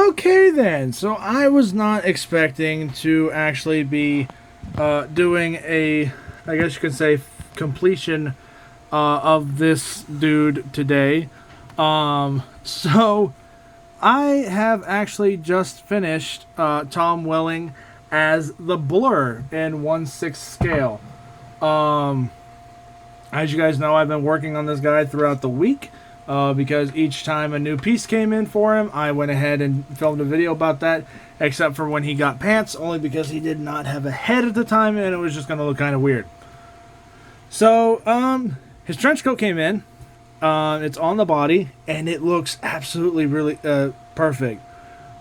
Okay then, so I was not expecting to actually be doing a, I guess you could say, completion of this dude today. So I have actually just finished Tom Welling as the Blur in 1/6 scale. Um, as you guys know, I've been working on this guy throughout the week. Because each time a new piece came in for him, I went ahead and filmed a video about that, except for when he got pants, only because he did not have a head at the time, and it was just going to look kind of weird. So, his trench coat came in. It's on the body, and it looks absolutely really perfect.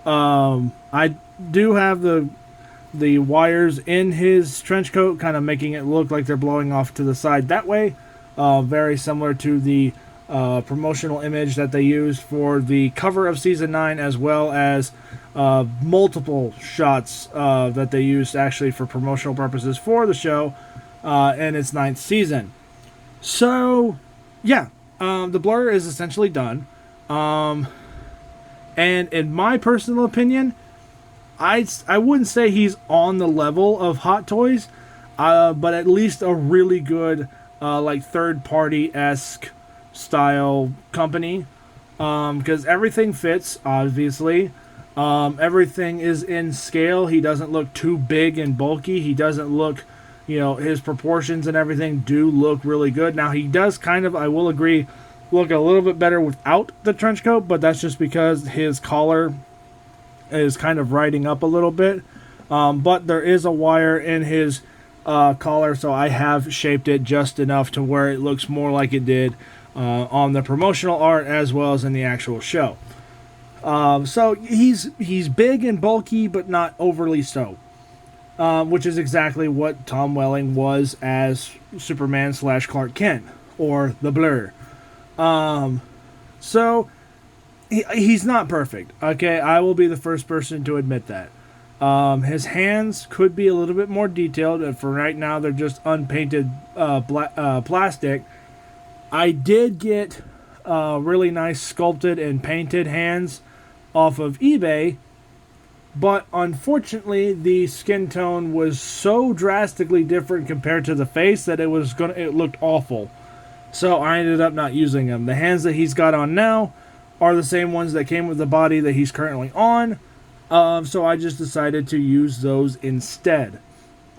I do have the wires in his trench coat, kind of making it look like they're blowing off to the side that way. Very similar to the promotional image that they used for the cover of season 9, as well as multiple shots that they used actually for promotional purposes for the show in its 9th season. So, yeah, the Blur is essentially done. And in my personal opinion, I wouldn't say he's on the level of Hot Toys, but at least a really good, like, third-party-esque style company, because everything fits, obviously. Everything is in scale. He doesn't look too big and bulky. He doesn't look, his proportions and everything do look really good. Now, he does kind of, I will agree, look a little bit better without the trench coat, but that's just because his collar is kind of riding up a little bit. But there is a wire in his collar, so I have shaped it just enough to where it looks more like it did on the promotional art as well as in the actual show. So he's big and bulky, but not overly so, which is exactly what Tom Welling was as Superman / Clark Kent, or the Blur. So he's not perfect. Okay, I will be the first person to admit that. His hands could be a little bit more detailed, and for right now they're just unpainted plastic. I did get really nice sculpted and painted hands off of eBay, but unfortunately the skin tone was so drastically different compared to the face that it looked awful. So I ended up not using them. The hands that he's got on now are the same ones that came with the body that he's currently on. So I just decided to use those instead.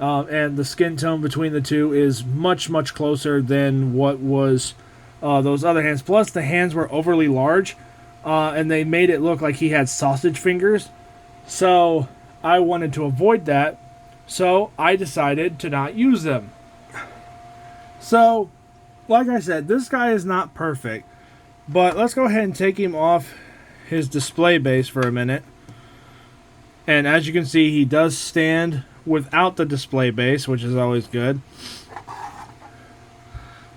And the skin tone between the two is much, much closer than what was those other hands. Plus, the hands were overly large, and they made it look like he had sausage fingers. So I wanted to avoid that, so I decided to not use them. So, like I said, this guy is not perfect, but let's go ahead and take him off his display base for a minute. And as you can see, he does stand without the display base, which is always good.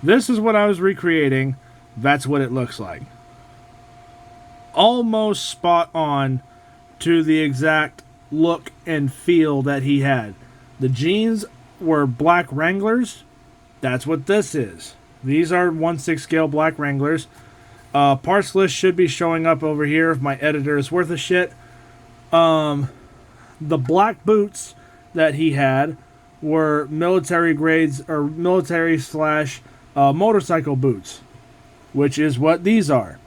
This is what I was recreating. That's what it looks like. Almost spot on to the exact look and feel that he had. The jeans were black Wranglers. That's what this is. These are 1/6 scale black Wranglers. Parts list should be showing up over here if my editor is worth a shit. The black boots that he had were military grades, or military / motorcycle boots, which is what these are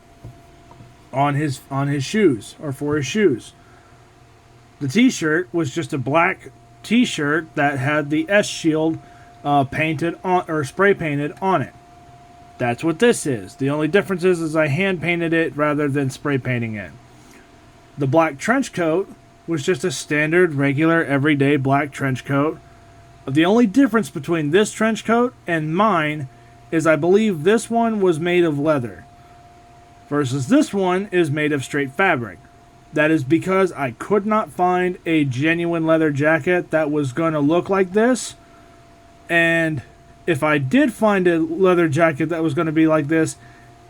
on his shoes, or for his shoes. The t-shirt was just a black t-shirt that had the S shield painted on, or spray painted on it. That's what this is. The only difference is I hand painted it rather than spray painting it. The black trench coat was just a standard, regular, everyday black trench coat. The only difference between this trench coat and mine is I believe this one was made of leather, versus this one is made of straight fabric. That is because I could not find a genuine leather jacket that was going to look like this. And if I did find a leather jacket that was going to be like this,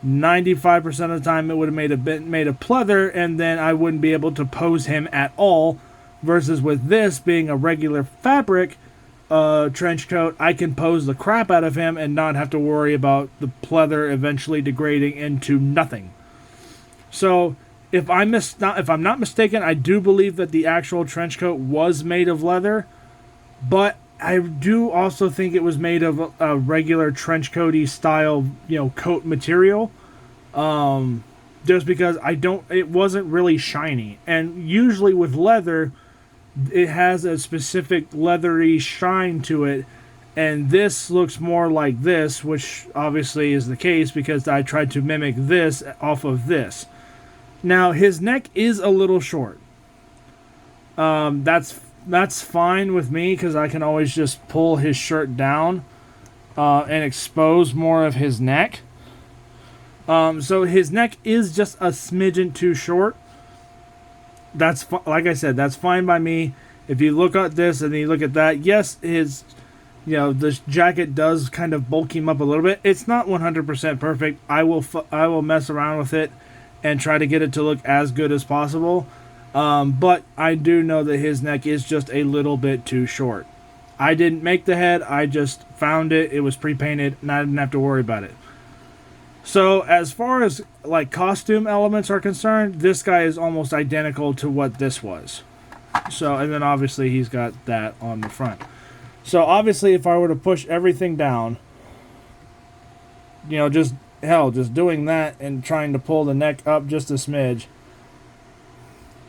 95% of the time it would have made of pleather, and then I wouldn't be able to pose him at all. Versus with this being a regular fabric trench coat, I can pose the crap out of him and not have to worry about the pleather eventually degrading into nothing. So if I'm not mistaken, I do believe that the actual trench coat was made of leather, but I do also think it was made of a regular trench coaty style, coat material. Just because it wasn't really shiny, and usually with leather, it has a specific leathery shine to it, and this looks more like this, which obviously is the case because I tried to mimic this off of this. Now his neck is a little short. That's fine with me because I can always just pull his shirt down and expose more of his neck. So his neck is just a smidgen too short. That's like I said, that's fine by me. If you look at this and you look at that, yes, the jacket does kind of bulk him up a little bit. It's not 100% perfect. I will mess around with it and try to get it to look as good as possible. But I do know that his neck is just a little bit too short. I didn't make the head. I just found it. It was pre-painted, and I didn't have to worry about it. So as far as like costume elements are concerned, this guy is almost identical to what this was. So, and then obviously he's got that on the front. So obviously if I were to push everything down, just doing that and trying to pull the neck up just a smidge,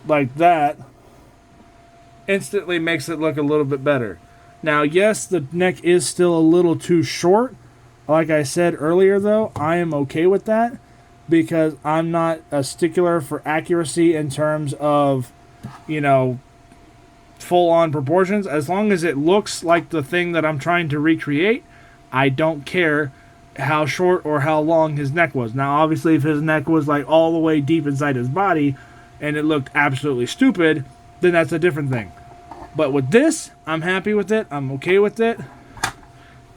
like that, instantly makes it look a little bit better. Now, yes, the neck is still a little too short. Like I said earlier, though, I am okay with that because I'm not a stickler for accuracy in terms of, full-on proportions. As long as it looks like the thing that I'm trying to recreate, I don't care how short or how long his neck was. Now, obviously, if his neck was like all the way deep inside his body and it looked absolutely stupid, then that's a different thing. But with this, I'm happy with it. I'm okay with it.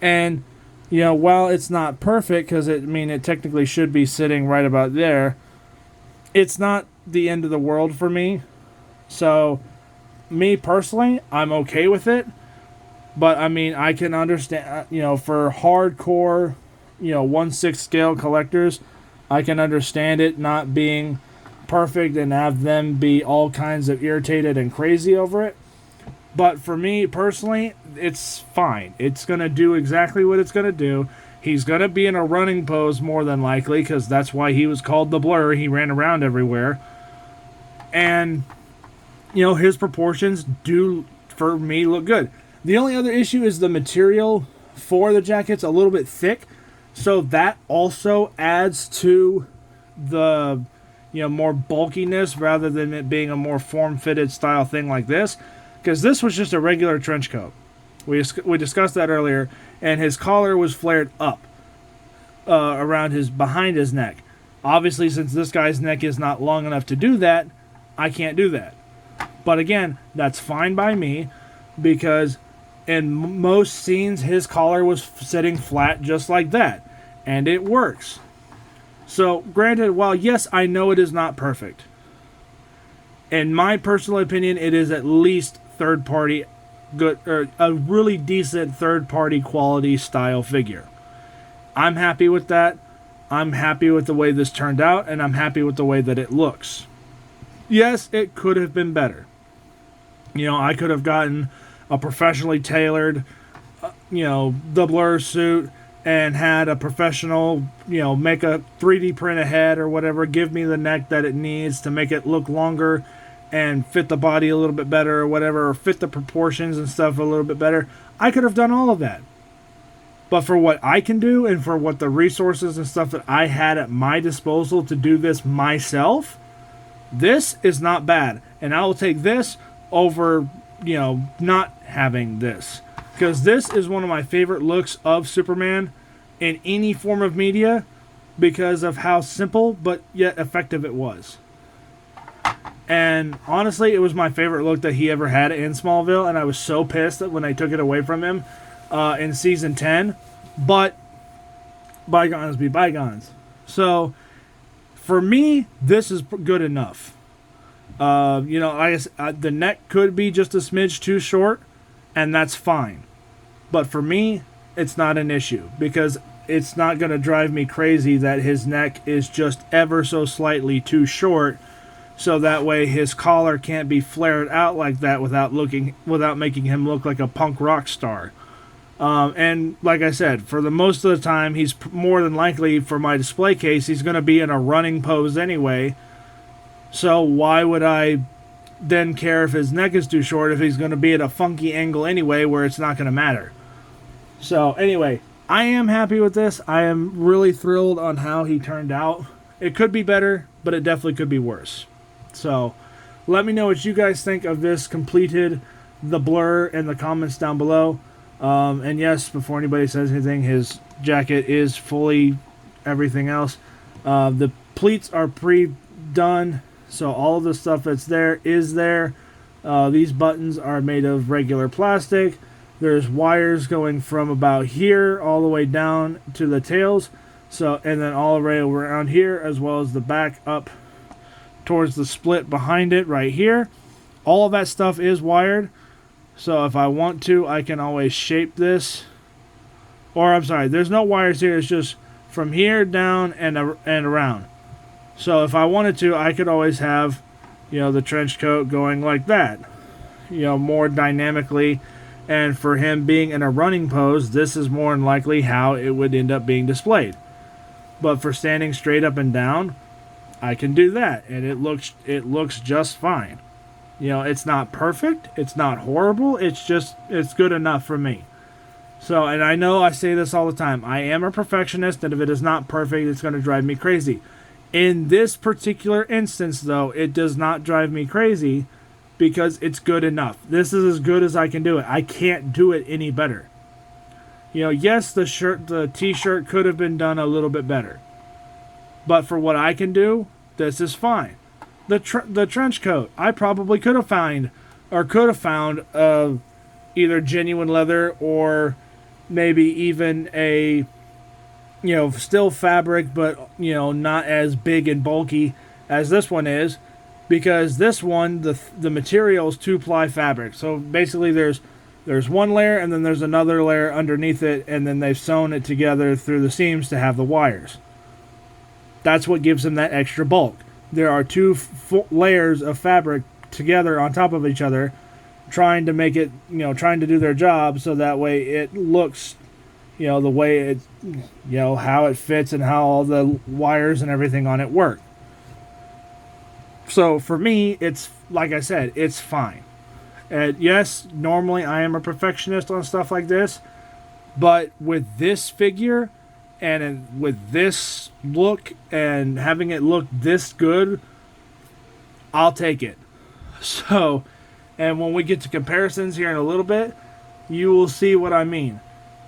And while it's not perfect, because it technically should be sitting right about there, it's not the end of the world for me. So, me personally, I'm okay with it. But, I can understand, for hardcore, 1/6 scale collectors, I can understand it not being perfect and have them be all kinds of irritated and crazy over it. But for me personally, it's fine. It's going to do exactly what it's going to do. He's going to be in a running pose more than likely because that's why he was called the Blur. He ran around everywhere. And, his proportions do, for me, look good. The only other issue is the material for the jacket's a little bit thick. So that also adds to the, more bulkiness rather than it being a more form-fitted style thing like this. Because this was just a regular trench coat. We discussed that earlier, and his collar was flared up behind his neck. Obviously, since this guy's neck is not long enough to do that, I can't do that. But again, that's fine by me, because in most scenes, his collar was sitting flat just like that, and it works. So, granted, while yes, I know it is not perfect, in my personal opinion, it is at least third-party good, or a really decent third-party quality style figure. I'm happy with that. I'm happy with the way this turned out, and I'm happy with the way that it looks. Yes, it could have been better. I could have gotten a professionally tailored, the Blur suit and had a professional, make a 3D print a head or whatever, give me the neck that it needs to make it look longer and fit the body a little bit better or whatever, or fit the proportions and stuff a little bit better. I could have done all of that. But for what I can do and for what the resources and stuff that I had at my disposal to do this myself, this is not bad. And I will take this over, not having this. Because this is one of my favorite looks of Superman in any form of media because of how simple but yet effective it was. And honestly, it was my favorite look that he ever had in Smallville, and I was so pissed that when they took it away from him in season 10. But bygones be bygones. So for me, this is good enough. The neck could be just a smidge too short, and that's fine. But for me, it's not an issue because it's not going to drive me crazy that his neck is just ever so slightly too short so that way his collar can't be flared out like that without making him look like a punk rock star. And like I said, for the most of the time, he's more than likely, for my display case, he's going to be in a running pose anyway. So why would I then care if his neck is too short if he's going to be at a funky angle anyway where it's not going to matter? So anyway, I am happy with this. I am really thrilled on how he turned out. It could be better, but it definitely could be worse. So let me know what you guys think of this completed the blur in the comments down below. And yes, before anybody says anything, his jacket is fully everything else. The pleats are pre-done, so all of the stuff that's there is there. These buttons are made of regular plastic. There's wires going from about here all the way down to the tails. So, and then all the way around here, as well as the back up towards the split behind it right here. All of that stuff is wired. So if I want to, I can always shape this. Or I'm sorry, there's no wires here. It's just from here down and around. So if I wanted to, I could always have, the trench coat going like that. More dynamically. And for him being in a running pose, this is more than likely how it would end up being displayed. But for standing straight up and down, I can do that. And it looks just fine. It's not perfect. It's not horrible. It's good enough for me. So, and I know I say this all the time. I am a perfectionist, and if it is not perfect, it's going to drive me crazy. In this particular instance, though, it does not drive me crazy because it's good enough. This is as good as I can do it. I can't do it any better. Yes, the t-shirt could have been done a little bit better. But for what I can do, this is fine. The trench coat, I probably could have found either genuine leather or maybe even a, still fabric, but, not as big and bulky as this one is, because this one, the material is 2-ply fabric. So basically there's one layer and then there's another layer underneath it, and then they've sewn it together through the seams to have the wires. That's what gives them that extra bulk. There are 2 layers of fabric together on top of each other, trying to make it, trying to do their job so that way it looks, the way it, how it fits and how all the wires and everything on it work. So for me, it's, like I said, it's fine. And yes, normally I am a perfectionist on stuff like this, but with this figure, and with this look and having it look this good, I'll take it. So, and when we get to comparisons here in a little bit, you will see what I mean.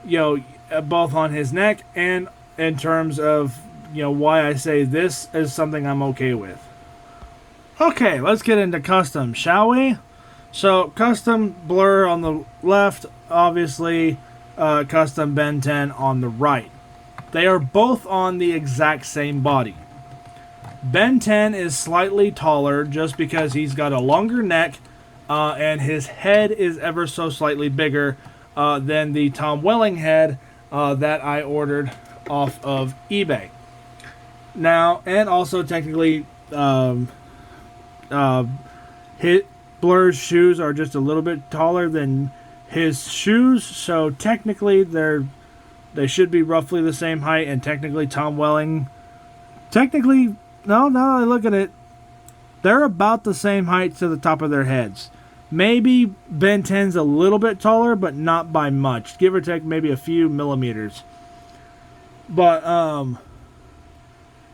Both on his neck and in terms of, why I say this is something I'm okay with. Okay, let's get into custom, shall we? So, custom blur on the left, obviously, custom Ben 10 on the right. They are both on the exact same body. Ben 10 is slightly taller just because he's got a longer neck and his head is ever so slightly bigger than the Tom Welling head that I ordered off of eBay. Now, and also technically, Blur's shoes are just a little bit taller than his shoes, so technically they should be roughly the same height, and technically Tom Welling, no, now that I look at it, they're about the same height to the top of their heads. Maybe Ben 10's a little bit taller, but not by much. Give or take maybe a few millimeters. But,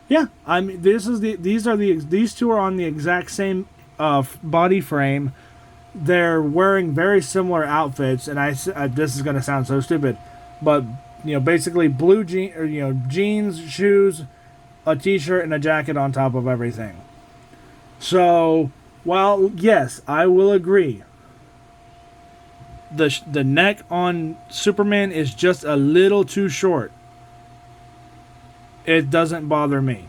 yeah, I mean, these two are on the exact same body frame. They're wearing very similar outfits, and this is going to sound so stupid, but basically blue jeans, shoes, a t-shirt, and a jacket on top of everything. So, while yes, I will agree, the neck on Superman is just a little too short. It doesn't bother me.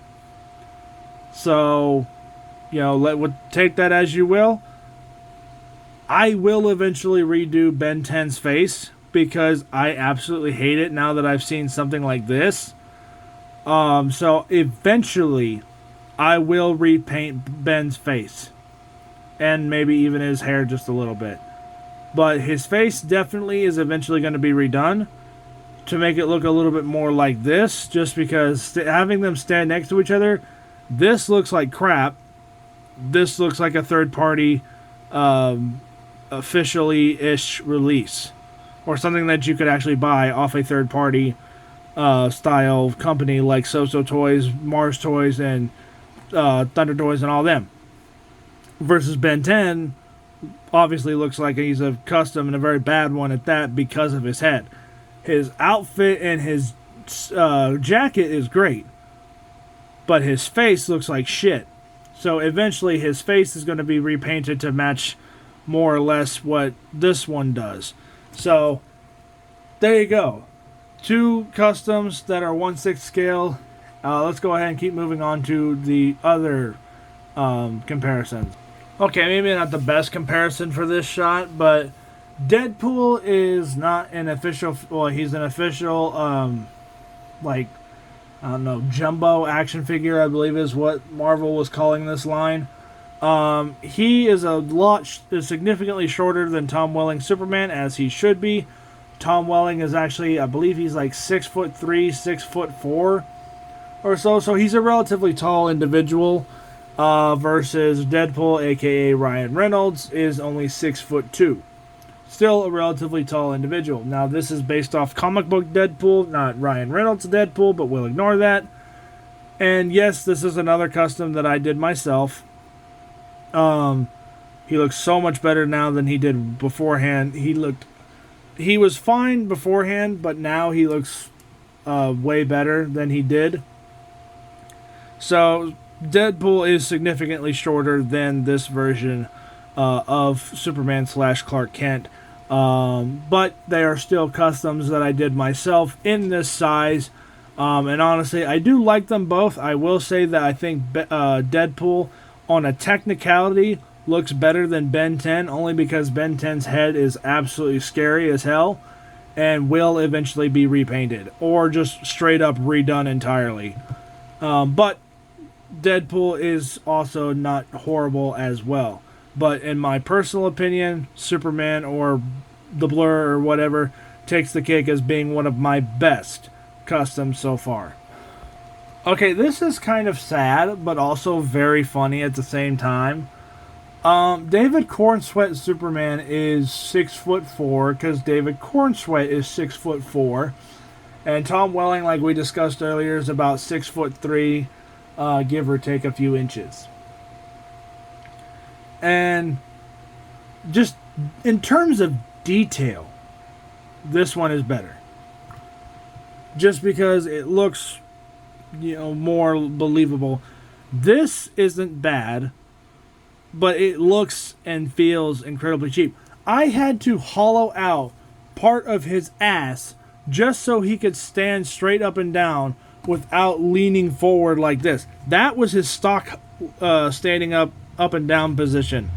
So, take that as you will. I will eventually redo Ben 10's face, because I absolutely hate it now that I've seen something like this. So eventually I will repaint Ben's face. And maybe even his hair just a little bit. But his face definitely is eventually going to be redone to make it look a little bit more like this, just because having them stand next to each other, this looks like crap. This looks like a third party officially ish release, or something that you could actually buy off a third party style company like So Toys, Mars Toys, and Thunder Toys, and all them. Versus Ben 10 obviously looks like he's a custom, and a very bad one at that, because of his head. His outfit and his jacket is great, but his face looks like shit. So eventually his face is going to be repainted to match more or less what this one does. So there you go. 2 customs that are 1/6 scale. Let's go ahead and keep moving on to the other comparisons. Okay, maybe not the best comparison for this shot, but Deadpool is not an official. Well, he's an official, like, I don't know, jumbo action figure, I believe is what Marvel was calling this line. He is is significantly shorter than Tom Welling's Superman, as he should be. Tom Welling is actually, I believe he's like 6'3", 6'4", or so. So he's a relatively tall individual. Versus Deadpool, aka Ryan Reynolds, is only 6'2". Still a relatively tall individual. Now, this is based off comic book Deadpool, not Ryan Reynolds' Deadpool, but we'll ignore that. And yes, this is another custom that I did myself. He looks so much better now than he did beforehand. He was fine beforehand, but now he looks way better than he did. So Deadpool is significantly shorter than this version of Superman / Clark Kent. But they are still customs that I did myself in this size. And honestly, I do like them both. I will say that I think Deadpool, on a technicality, looks better than Ben 10, only because Ben 10's head is absolutely scary as hell and will eventually be repainted or just straight up redone entirely. But Deadpool is also not horrible as well. But in my personal opinion, Superman or the Blur or whatever takes the cake as being one of my best customs so far. Okay, this is kind of sad, but also very funny at the same time. David Cornsweat Superman is 6'4", because David Cornsweat is 6'4", and Tom Welling, like we discussed earlier, is about 6'3", give or take a few inches. And just in terms of detail, this one is better. Just because it looks, more believable. This isn't bad, but it looks and feels incredibly cheap. I had to hollow out part of his ass just so he could stand straight up and down without leaning forward like this. That was his stock standing up and down position.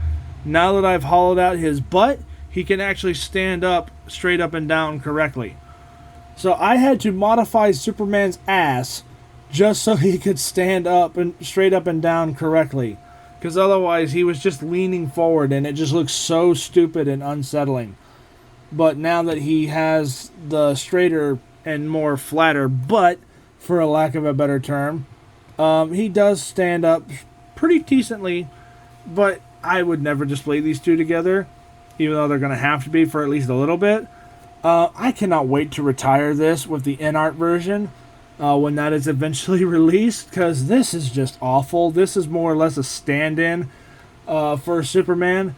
Now that I've hollowed out his butt, he can actually stand up straight up and down correctly. So I had to modify Superman's ass just so he could stand up and straight up and down correctly, because otherwise he was just leaning forward and it just looks so stupid and unsettling. But now that he has the straighter and more flatter butt, for a lack of a better term, he does stand up pretty decently. But I would never display these two together, even though they're going to have to be for at least a little bit. I cannot wait to retire this with the in-art version when that is eventually released, because this is just awful. This is more or less a stand-in for Superman.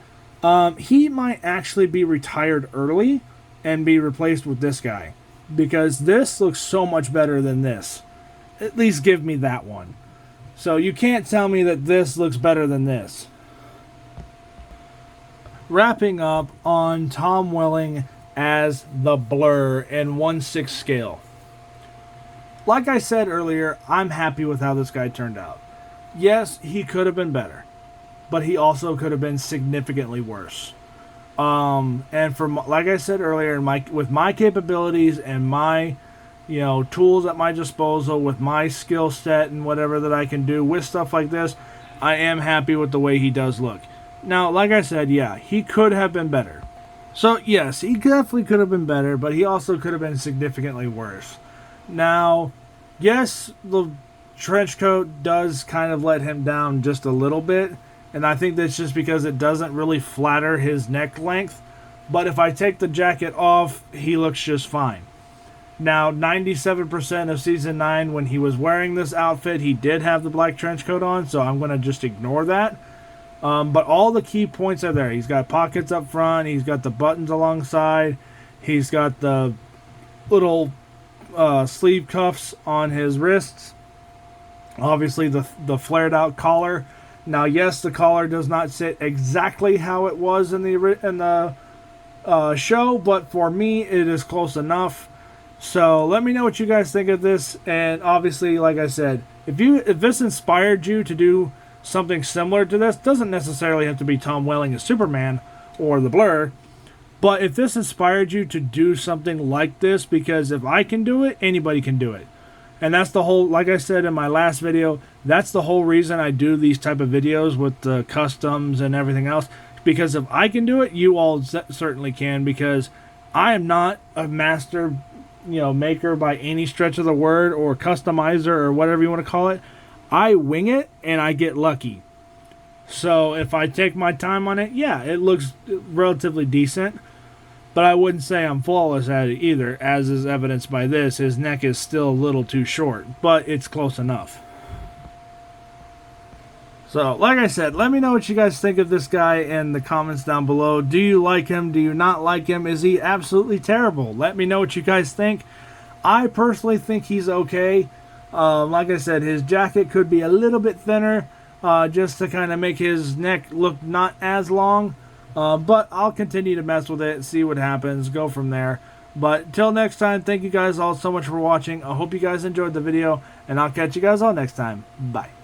He might actually be retired early and be replaced with this guy, because this looks so much better than this. At least give me that one. So you can't tell me that this looks better than this. Wrapping up on Tom Welling as the Blur in 1/6 scale. Like I said earlier, I'm happy with how this guy turned out. Yes, he could have been better, but he also could have been significantly worse. And like I said earlier, with my capabilities and my you know, tools at my disposal with my skill set and whatever that I can do with stuff like this, I am happy with the way he does look. Now, like I said, yeah, he could have been better. So, yes, he definitely could have been better, but he also could have been significantly worse. Now, yes, the trench coat does kind of let him down just a little bit, and I think that's just because it doesn't really flatter his neck length. But if I take the jacket off, he looks just fine. Now, 97% of Season 9, when he was wearing this outfit, he did have the black trench coat on, so I'm going to just ignore that. But all the key points are there. He's got pockets up front. He's got the buttons alongside. He's got the little sleeve cuffs on his wrists. Obviously, the flared out collar. Now, yes, the collar does not sit exactly how it was in the show, but for me, it is close enough. So let me know what you guys think of this. And obviously, like I said, if this inspired you to do something similar to this, doesn't necessarily have to be Tom Welling as Superman or the Blur, but if this inspired you to do something like this, because if I can do it, anybody can do it. And that's the whole, like I said in my last video, that's the whole reason I do these type of videos with the customs and everything else, because if I can do it, you all certainly can, because I am not a master, you know, maker by any stretch of the word, or customizer, or whatever you want to call it. I wing it and I get lucky. So if I take my time on it, yeah, it looks relatively decent. But I wouldn't say I'm flawless at it either, as is evidenced by this. His neck is still a little too short, but it's close enough. So, like I said, let me know what you guys think of this guy in the comments down below. Do you like him? Do you not like him? Is he absolutely terrible? Let me know what you guys think. I personally think he's okay. Like I said, his jacket could be a little bit thinner, just to kind of make his neck look not as long. But I'll continue to mess with it, see what happens, go from there. But till next time, thank you guys all so much for watching. I hope you guys enjoyed the video, and I'll catch you guys all next time. Bye.